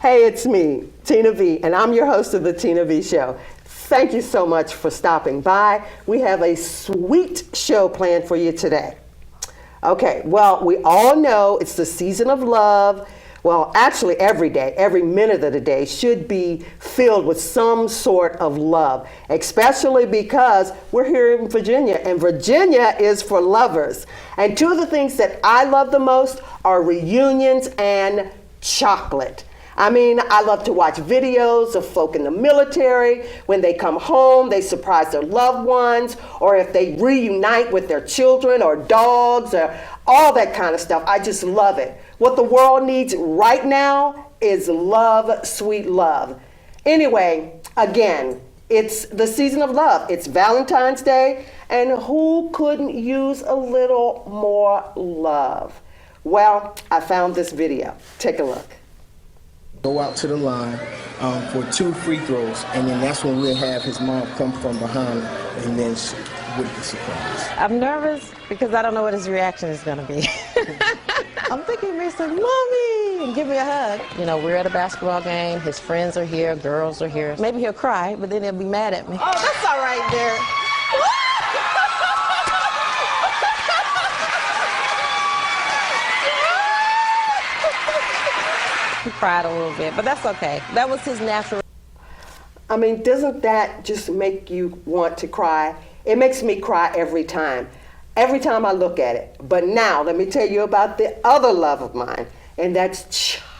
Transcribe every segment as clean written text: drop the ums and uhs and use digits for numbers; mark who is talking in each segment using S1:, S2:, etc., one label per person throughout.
S1: Hey, it's me, Tina V, and I'm your host of the Tina V Show. Thank you so much for stopping by. We have a sweet show planned for you today. Okay, well, we all know it's the season of love. Well, actually, every day, every minute of the day should be filled with some sort of love, especially because we're here in Virginia, and Virginia is for lovers. And two of the things that I love the most are reunions and chocolate. I mean, I love to watch videos of folk in the military. When they come home, they surprise their loved ones, or if they reunite with their children or dogs or all that kind of stuff. I just love it. What the world needs right now is love, sweet love. Anyway, again, it's the season of love. It's Valentine's Day, and who couldn't use a little more love? Well, I found this video. Take a look.
S2: Go out to the line for 2 free throws, and then that's when we'll have his mom come from behind, and then with the surprise.
S3: I'm nervous because I don't know what his reaction is going to be. I'm thinking he may say, "Mommy," and give me a hug. You know, we're at a basketball game. His friends are here, girls are here. Maybe he'll cry, but then he'll be mad at me. Oh, that's all right, Derek. He cried a little bit, but that's okay. That was his natural.
S1: I mean, doesn't that just make you want to cry? It makes me cry every time I look at it. But now, let me tell you about the other love of mine, and that's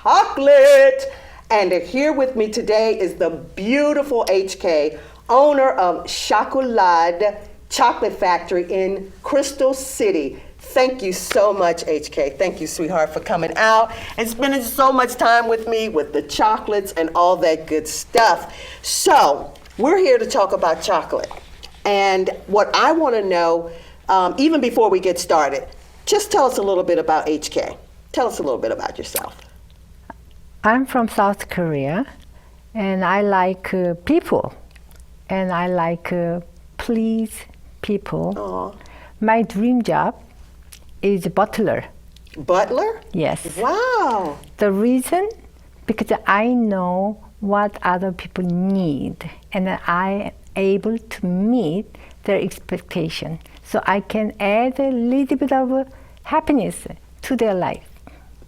S1: chocolate. And here with me today is the beautiful HK, owner of Chocolade Chocolate Factory in Crystal City. Thank you so much, HK. Thank you, sweetheart, for coming out and spending so much time with me with the chocolates and all that good stuff. So, we're here to talk about chocolate. And what I want to know, even before we get started, just tell us a little bit about HK. Tell us a little bit about yourself.
S4: I'm from South Korea, and I like people, and I like please people.
S1: Aww.
S4: My dream job is butler.
S1: Butler?
S4: Yes.
S1: Wow.
S4: The reason, because I know what other people need, and I am able to meet their expectation. So I can add a little bit of happiness to their life.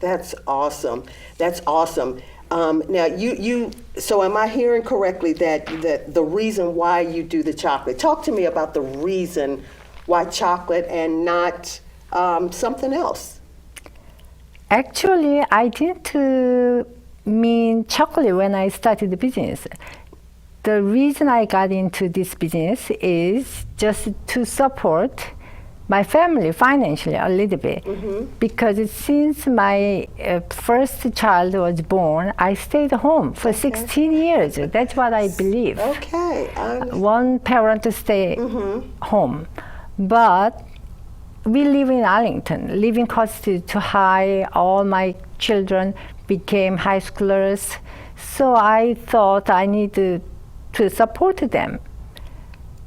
S1: That's awesome. That's awesome. Now, so am I hearing correctly that the reason why you do the chocolate? Talk to me about the reason why chocolate and not something else.
S4: Actually, I didn't mean chocolate when I started the business. The reason I got into this business is just to support my family financially a little bit. Mm-hmm. Because since my first child was born, I stayed home for 16 years. That's what I believe.
S1: Okay.
S4: One parent stay home. But we live in Arlington. Living cost is too high. All my children became high schoolers. So I thought I needed to support them.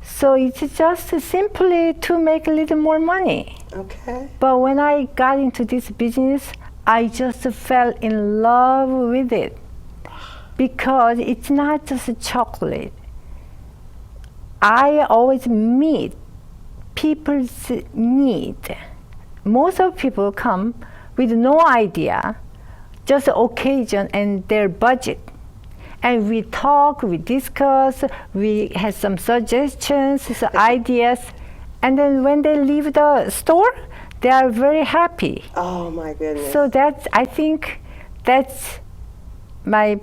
S4: So it's just simply to make a little more money.
S1: Okay.
S4: But when I got into this business, I just fell in love with it. Because it's not just a chocolate. I always meet people's need. Most of people come with no idea, just occasion and their budget. And we talk, we discuss, we have some suggestions, some ideas, and then when they leave the store, they are very happy.
S1: Oh my goodness.
S4: So I think that's my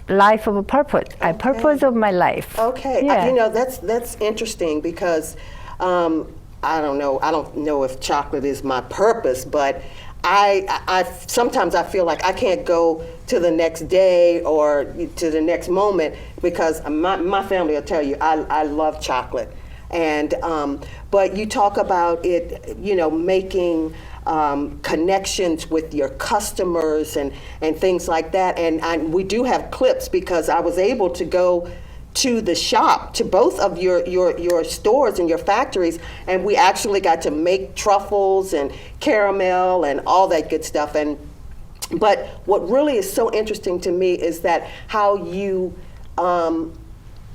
S4: life of a purpose, a purpose of my life.
S1: Okay,
S4: Yeah.
S1: That's interesting because I don't know if chocolate is my purpose, but I sometimes I feel like I can't go to the next day or to the next moment because my family will tell you I love chocolate, and but you talk about it, making connections with your customers and things like that, and we do have clips because I was able to go to the shop, to both of your stores and your factories, and we actually got to make truffles and caramel and all that good stuff. And But what really is so interesting to me is that how you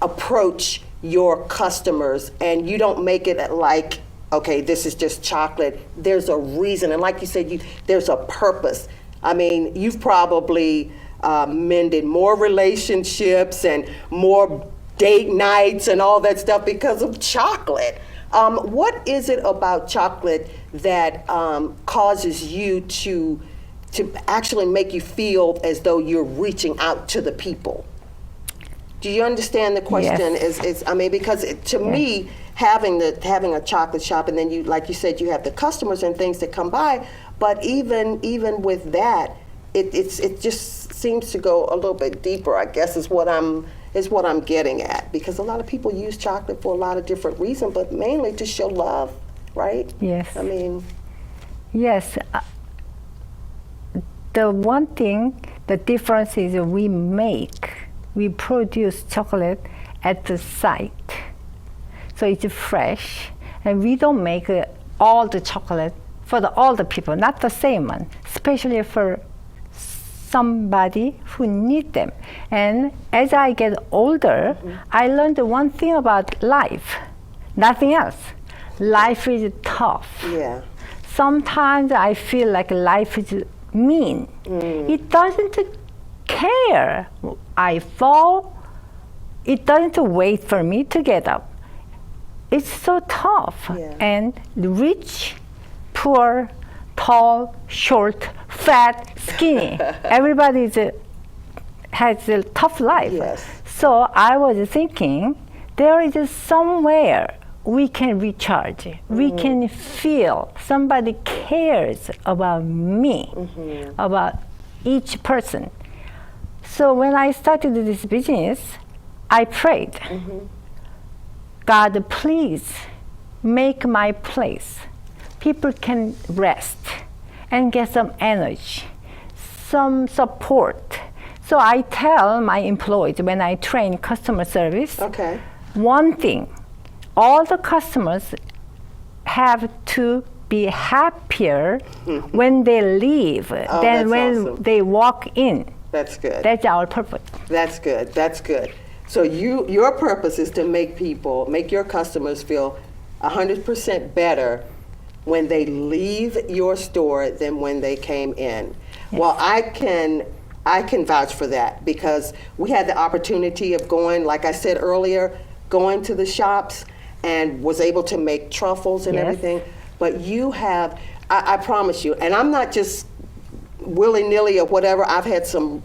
S1: approach your customers, and you don't make it like, okay, this is just chocolate. There's a reason, and like you said, there's a purpose. I mean, you've probably mended more relationships and more date nights and all that stuff because of chocolate. What is it about chocolate that causes you to actually make you feel as though you're reaching out to the people? Do you understand the question?
S4: Yes.
S1: I mean, because to me, having a chocolate shop, and then you, like you said, you have the customers and things that come by. But even with that, it just seems to go a little bit deeper, I guess, is what I'm getting at. Because a lot of people use chocolate for a lot of different reasons, but mainly to show love, right?
S4: Yes.
S1: I mean.
S4: Yes. The one thing, the difference is we produce chocolate at the site. So it's fresh, and we don't make all the chocolate for all the people, not the same one, especially for somebody who need them. And as I get older, I learned one thing about life, nothing else. Life is tough.
S1: Yeah.
S4: Sometimes I feel like life is mean. It doesn't care. I fall, it doesn't wait for me to get up. It's so tough.
S1: Yeah.
S4: And rich, poor, tall, short, fat, skinny. Everybody has a tough life.
S1: Yes.
S4: So I was thinking, there is somewhere we can recharge. We can feel somebody cares about me, about each person. So when I started this business, I prayed, God, please make my place. People can rest and get some energy, some support. So I tell my employees when I train customer service,
S1: Okay.
S4: one thing, all the customers have to be happier when they leave than
S1: that's
S4: when
S1: awesome.
S4: they walk in.
S1: That's good.
S4: That's our purpose.
S1: That's good. That's good. So your purpose is to make your customers feel 100% better when they leave your store than when they came in. Well, I can vouch for that, because we had the opportunity of going, like I said earlier, going to the shops and was able to make truffles and
S4: Yes.
S1: everything. But you have, I promise you, and I'm not just willy-nilly or whatever. I've had some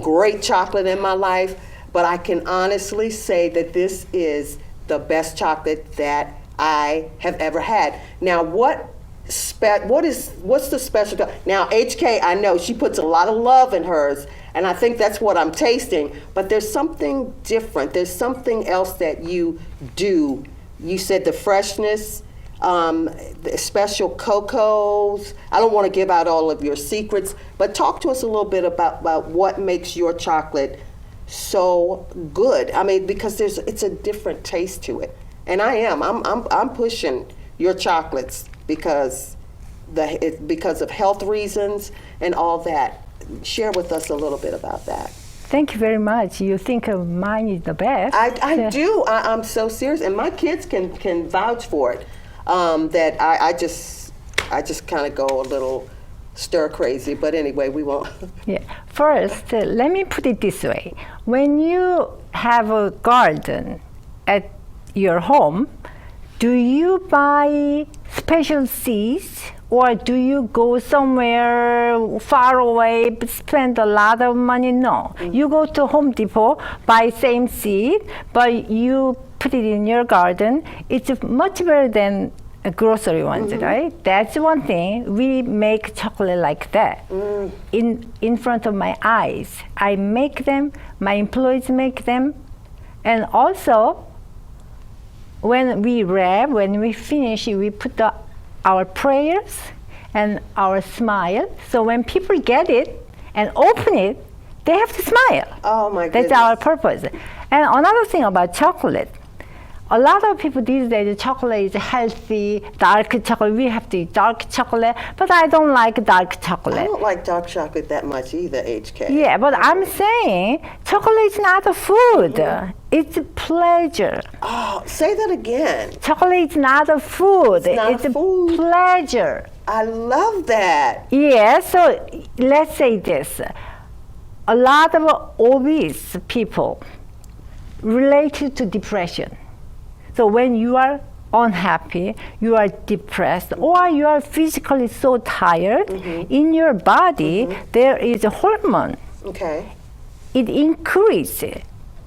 S1: great chocolate in my life, but I can honestly say that this is the best chocolate that I have ever had. Now, what's the special? Now, HK, I know she puts a lot of love in hers, and I think that's what I'm tasting. But there's something different. There's something else that you do. You said the freshness. The special cocos. I don't want to give out all of your secrets, but talk to us a little bit about what makes your chocolate so good. I mean, because it's a different taste to it, and I'm pushing your chocolates because of health reasons and all that. Share with us a little bit about that.
S4: Thank you very much. You think mine is the best.
S1: I do. I'm so serious, and my kids can vouch for it. That I just kind of go a little stir crazy, but anyway, we won't.
S4: Yeah. First, let me put it this way. When you have a garden at your home, do you buy special seeds, or do you go somewhere far away, but spend a lot of money? No. You go to Home Depot, buy same seed, but you put it in your garden. It's much better than grocery ones, right? That's one thing. We make chocolate like that in front of my eyes. I make them, my employees make them, and also when we finish, we put our prayers and our smile. So when people get it and open it, they have to smile.
S1: Oh my goodness.
S4: That's our purpose. And another thing about chocolate, a lot of people these days, chocolate is healthy, dark chocolate. We have to eat dark chocolate, but I don't like dark
S1: I
S4: chocolate.
S1: don't like dark chocolate that much either, HK.
S4: Yeah, but I'm saying chocolate is not a food. It's a pleasure.
S1: Oh, say that again.
S4: Chocolate is not a food.
S1: not a
S4: It's a
S1: food.
S4: pleasure.
S1: I love that.
S4: Yeah, so let's say this. A lot of obese people related to depression. So when you are unhappy, you are depressed, or you are physically so tired, in your body there is a hormone.
S1: Okay.
S4: It increases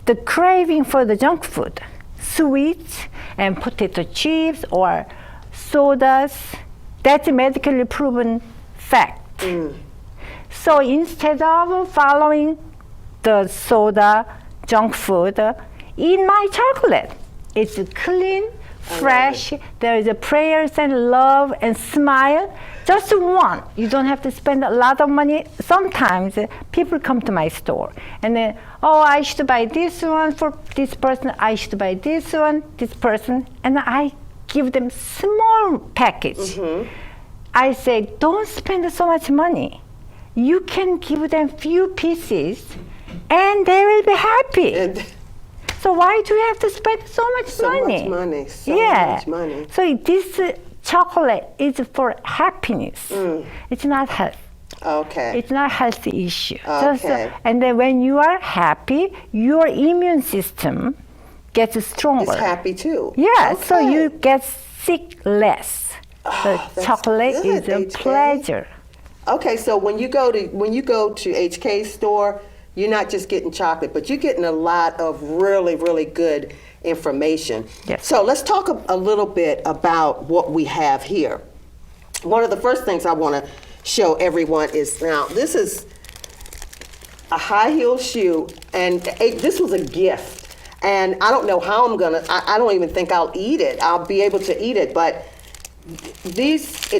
S4: the craving for the junk food, sweets and potato chips or sodas. That's a medically proven fact. So instead of following the soda, junk food, eat my chocolate. It's clean, fresh. There is a prayers and love and smile. Just one. You don't have to spend a lot of money. Sometimes people come to my store and then, oh, I should buy this one for this person. I should buy this one, this person, and I give them small package. I say, don't spend so much money. You can give them few pieces, and they will be happy.
S1: And
S4: So why do you have to spend so much
S1: so
S4: money?
S1: much money. So
S4: Yeah.
S1: much money.
S4: So this chocolate is for happiness. It's not health.
S1: Okay.
S4: It's not healthy issue.
S1: Okay.
S4: And then when you are happy, your immune system gets stronger.
S1: It's happy too.
S4: Yeah. So
S1: Okay.
S4: you get sick less. The
S1: that's
S4: chocolate
S1: good,
S4: is a
S1: HK.
S4: pleasure.
S1: Okay, so when you go to HK's store, you're not just getting chocolate, but you're getting a lot of really, really good information.
S4: Yes.
S1: So let's talk a little bit about what we have here. One of the first things I want to show everyone is, now this is a high heel shoe, and this was a gift. And I don't know how I'm gonna, I don't even think I'll eat it. I'll be able to eat it, but these,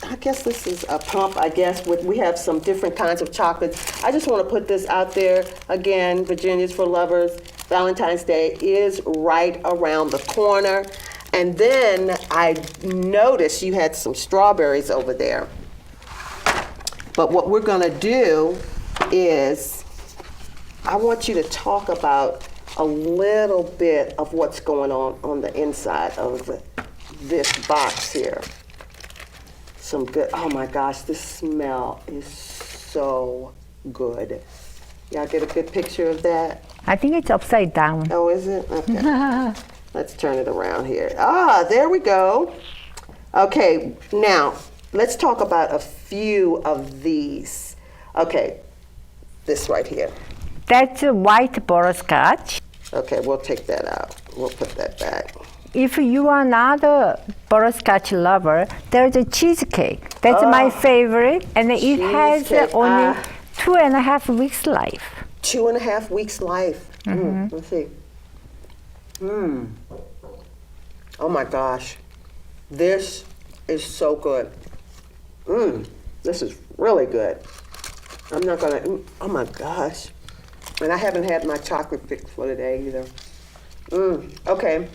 S1: I guess this is a pump, I guess, we have some different kinds of chocolates. I just want to put this out there again, Virginia's for Lovers. Valentine's Day is right around the corner. And then I noticed you had some strawberries over there. But what we're going to do is, I want you to talk about a little bit of what's going on the inside of this box here. Some good, oh my gosh, this smell is so good. Y'all get a good picture of that?
S4: I think it's upside down.
S1: Oh, is it? Okay. Let's turn it around here. Ah, there we go. Okay, now let's talk about a few of these. Okay, this right here.
S4: That's a white butterscotch.
S1: Okay, we'll take that out. We'll put that back.
S4: If you are not a butterscotch lover, there's a cheesecake. That's my favorite, and it has
S1: Cheesecake,
S4: only 2.5 weeks life.
S1: 2.5 weeks life. Let's see. Oh my gosh. This is so good. This is really good. I'm not gonna, oh my gosh. And I haven't had my chocolate fix for today either. Okay.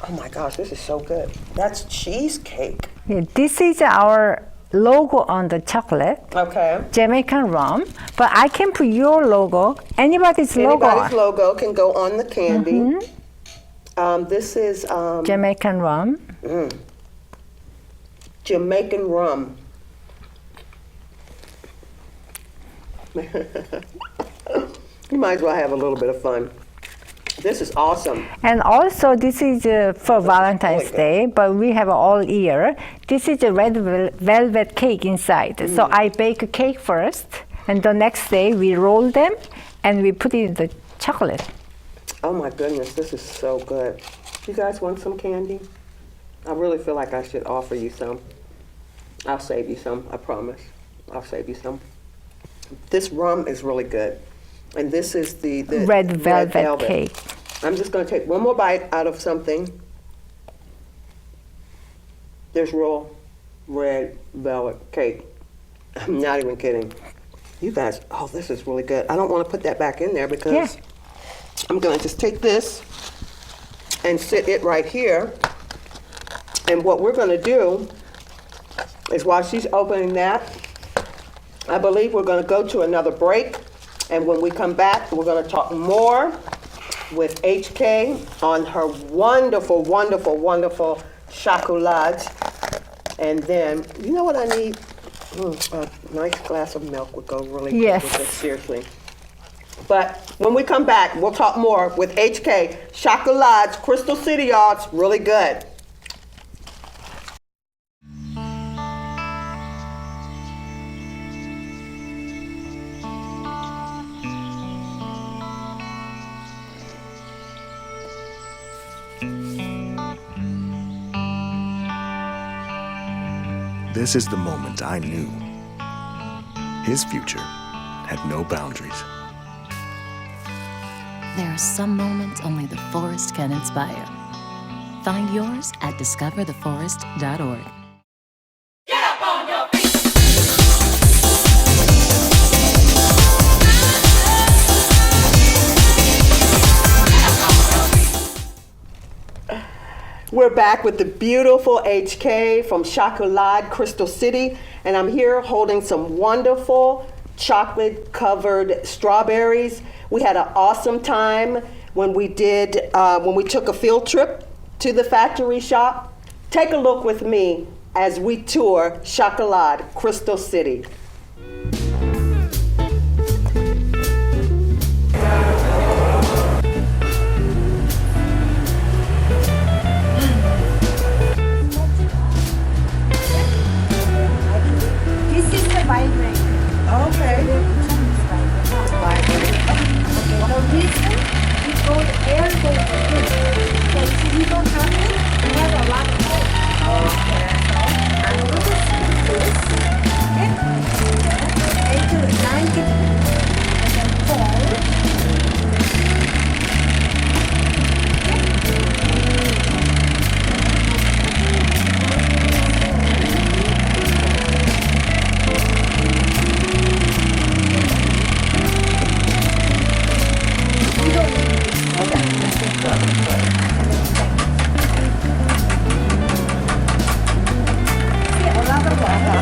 S1: Oh my gosh, this is so good. That's cheesecake.
S4: Yeah, this is our logo on the chocolate,
S1: Okay.
S4: Jamaican rum. But I can put your logo, anybody's
S1: Anybody's
S4: logo,
S1: logo can go on the candy. This is
S4: Jamaican rum.
S1: Jamaican rum. You might as well have a little bit of fun. This is awesome.
S4: And also, this is for Valentine's Day, but we have all year. This is a red velvet cake inside. So I bake a cake first, and the next day we roll them, and we put it in the chocolate.
S1: Oh my goodness, this is so good. You guys want some candy? I really feel like I should offer you some. I'll save you some, I promise. I'll save you some. This rum is really good. And this is the
S4: Red velvet cake.
S1: I'm just going to take one more bite out of something. There's raw red velvet cake. I'm not even kidding. You guys, oh, this is really good. I don't want to put that back in there because
S4: Yeah.
S1: I'm going to just take this and sit it right here. And what we're going to do is while she's opening that, I believe we're going to go to another break. And when we come back, we're going to talk more with HK on her wonderful, wonderful, wonderful chocolate. And then, you know what I need? A nice glass of milk would go really good
S4: Yes.
S1: with this, seriously. But when we come back, we'll talk more with HK. Chocolate, Crystal City, y'all. It's really good.
S5: This is the moment I knew. His future had no boundaries.
S6: There are some moments only the forest can inspire. Find yours at discovertheforest.org.
S1: We're back with the beautiful HK from Chocolate Crystal City, and I'm here holding some wonderful chocolate-covered strawberries. We had an awesome time when we took a field trip to the factory shop. Take a look with me as we tour Chocolate Crystal City.
S7: This is the vibrator.
S1: Okay.
S7: The reason we go the air goes through. So if you don't have it, you have a lot of air. Okay. And we just do this. Okay. 8 to 9 and then 4.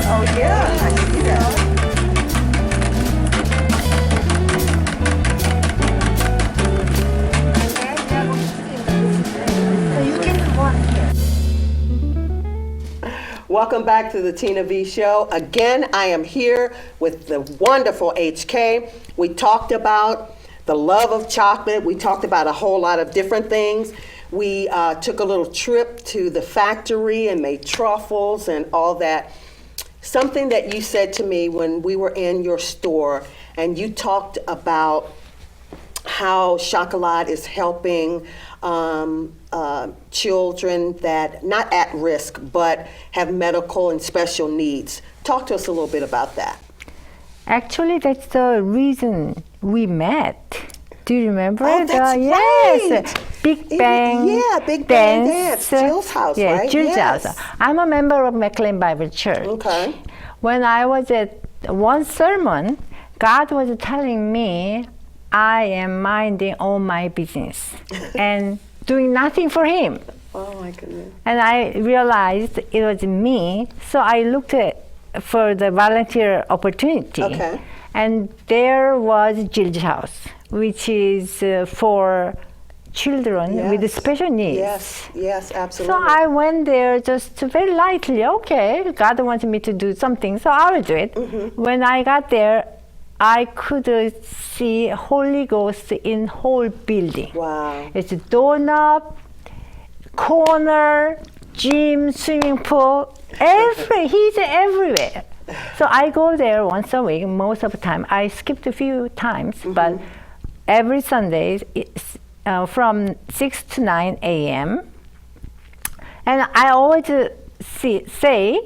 S1: Oh, yeah. I see that.
S7: So you can walk here.
S1: Welcome back to the Tina V Show. Again, I am here with the wonderful HK. We talked about the love of chocolate. We talked about a whole lot of different things. We took a little trip to the factory and made truffles and all that. Something that you said to me when we were in your store, and you talked about how Chocolate is helping children that, not at risk, but have medical and special needs. Talk to us a little bit about that.
S4: Actually, that's the reason we met. Do you remember?
S1: Oh, that's
S4: Yes,
S1: right.
S4: Big Bang.
S1: Yeah, Big Bang Dance. Jill's house,
S4: yeah,
S1: right?
S4: Jill's
S1: Yes.
S4: house. I'm a member of McLean Bible Church.
S1: Okay.
S4: When I was at one sermon, God was telling me I am minding all my business and doing nothing for Him.
S1: Oh my goodness.
S4: And I realized it was me, so I looked for the volunteer opportunity.
S1: Okay.
S4: And there was Jill's house, which is for children with
S1: Yes.
S4: special needs.
S1: Yes, yes, absolutely.
S4: So I went there just very lightly. Okay, God wants me to do something, so I will do it.
S1: Mm-hmm.
S4: When I got there, I could see Holy Ghost in whole building.
S1: Wow.
S4: It's a doorknob, corner, gym, swimming pool. He's everywhere. So I go there once a week. Most of the time, I skipped a few times, but every Sunday it's, from 6 to 9 a.m. And I always say,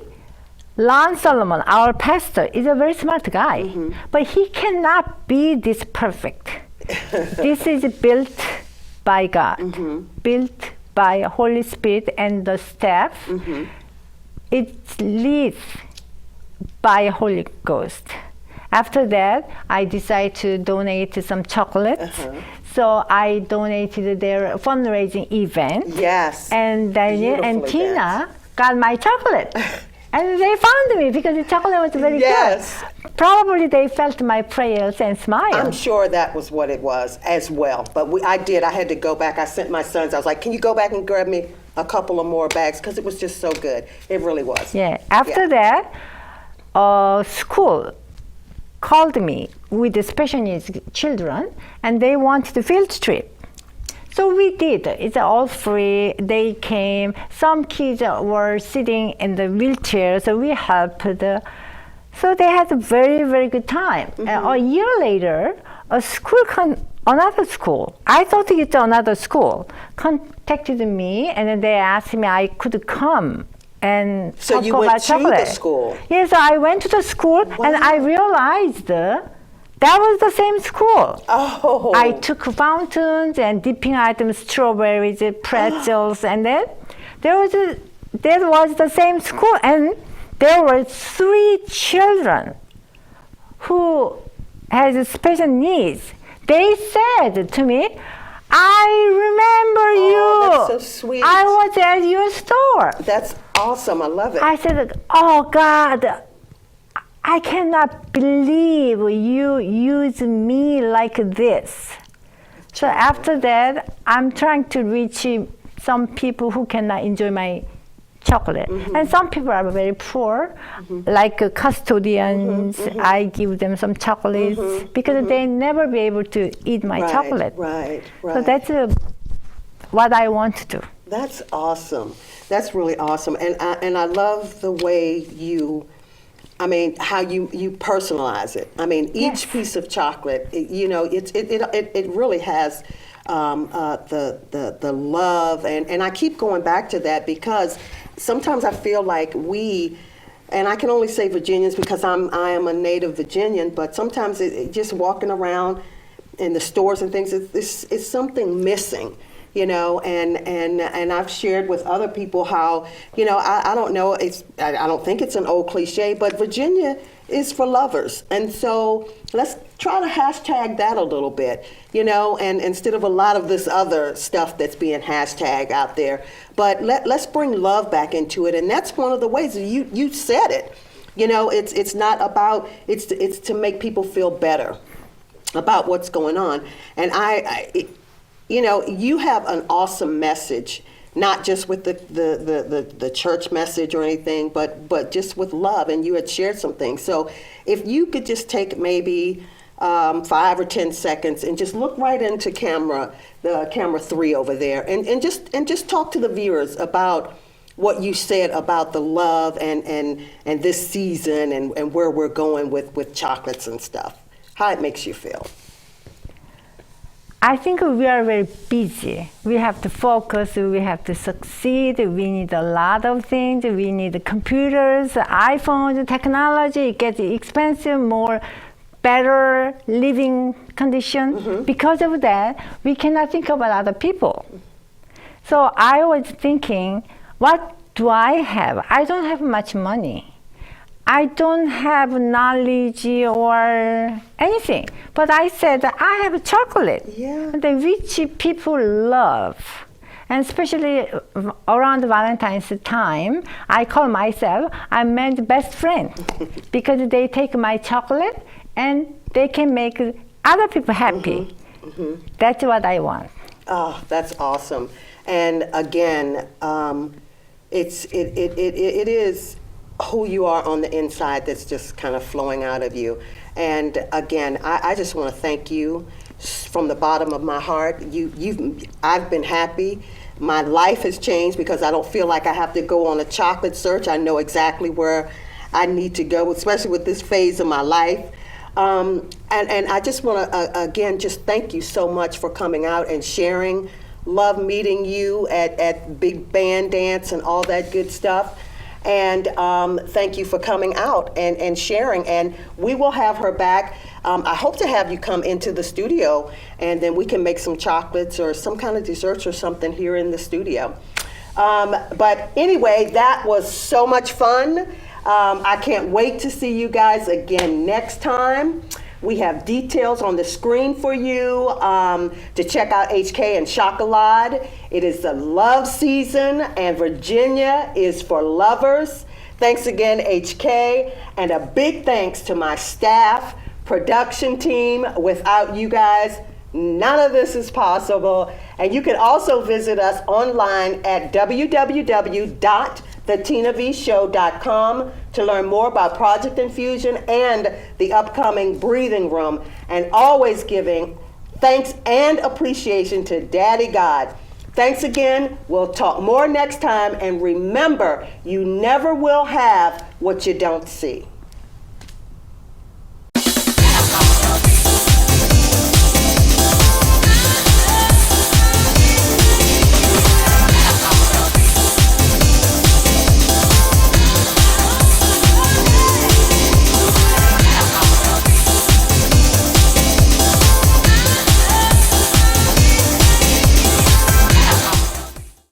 S4: Lon Solomon, our pastor, is a very smart guy, but he cannot be this perfect. This is built by God, built by Holy Spirit and the staff. It's leads by Holy Ghost. After that, I decided to donate some chocolates. So I donated their fundraising event.
S1: Yes.
S4: And Daniel and
S1: Beautiful
S4: Tina got my chocolate. And they found me because the chocolate was very
S1: Yes.
S4: good. Probably they felt my prayers and smiled.
S1: I'm sure that was what it was as well. But I had to go back. I sent my sons. I was like, can you go back and grab me a couple of more bags? Because it was just so good. It really was.
S4: Yeah. After that, school called me with the special needs children, and they wanted a field trip. So we did. It's all free. They came. Some kids were sitting in the wheelchair, so we helped. So they had a very, very good time. A year later, another school, I thought it's another school, contacted me, and then they asked me I could come and
S1: So
S4: talk
S1: you
S4: about
S1: went to the
S4: chocolate.
S1: school?
S4: Yes, I went to the school, and I realized that was the same school.
S1: Oh.
S4: I took fountains and dipping items, strawberries, pretzels, and then there was the same school, and there were 3 children who had special needs. They said to me, I remember you.
S1: That's so sweet.
S4: I was at your store.
S1: That's awesome. I love it.
S4: I said, oh God, I cannot believe you use me like this. So after that, I'm trying to reach some people who cannot enjoy my chocolate. And some people are very poor, like custodians. I give them some chocolates because they never be able to eat my chocolate.
S1: Right.
S4: So that's what I want to do.
S1: That's awesome. That's really awesome. And I love the way how you personalize it. I mean, each piece of chocolate, it really has the love, and I keep going back to that because sometimes I feel like and I can only say Virginians because I am a native Virginian, but sometimes just walking around in the stores and things, it's something missing. And I've shared with other people how, I don't know, I don't think it's an old cliche, but Virginia is for lovers. And so let's try to hashtag that a little bit, and instead of a lot of this other stuff that's being hashtagged out there. But let's bring love back into it. And that's one of the ways you said it. It's not about, it's to make people feel better about what's going on. And you have an awesome message, not just with the church message or anything, but just with love. And you had shared some things. So if you could just take maybe 5 or 10 seconds and just look right into the camera 3 over there, and just talk to the viewers about what you said about the love and this season and where we're going with chocolates and stuff. How it makes you feel.
S4: I think we are very busy. We have to focus, we have to succeed, we need a lot of things, we need computers, iPhones, technology, it gets expensive, better living condition. Because of that, we cannot think about other people. So I was thinking, what do I have? I don't have much money. I don't have knowledge or anything. But I said, I have chocolate.
S1: Yeah.
S4: The which people love. And especially around Valentine's time, I call myself, I'm man's best friend. Because they take my chocolate and they can make other people happy. That's what I want.
S1: Oh, that's awesome. And again, it is who you are on the inside that's just kind of flowing out of you. And again, I just want to thank you from the bottom of my heart. I've been happy. My life has changed because I don't feel like I have to go on a chocolate search. I know exactly where I need to go, especially with this phase of my life. And I just want to, again, just thank you so much for coming out and sharing. Love meeting you at Big Band Dance and all that good stuff. And thank you for coming out and sharing. And we will have her back. I hope to have you come into the studio, and then we can make some chocolates or some kind of desserts or something here in the studio. But anyway, that was so much fun. I can't wait to see you guys again next time. We have details on the screen for you to check out HK and Chocolade. It is the love season, and Virginia is for lovers. Thanks again, HK, and a big thanks to my staff, production team. Without you guys, none of this is possible. And you can also visit us online at www.thetinavshow.com to learn more about Project Infusion and the upcoming Breathing Room, and always giving thanks and appreciation to Daddy God. Thanks again. We'll talk more next time, and remember, you never will have what you don't see.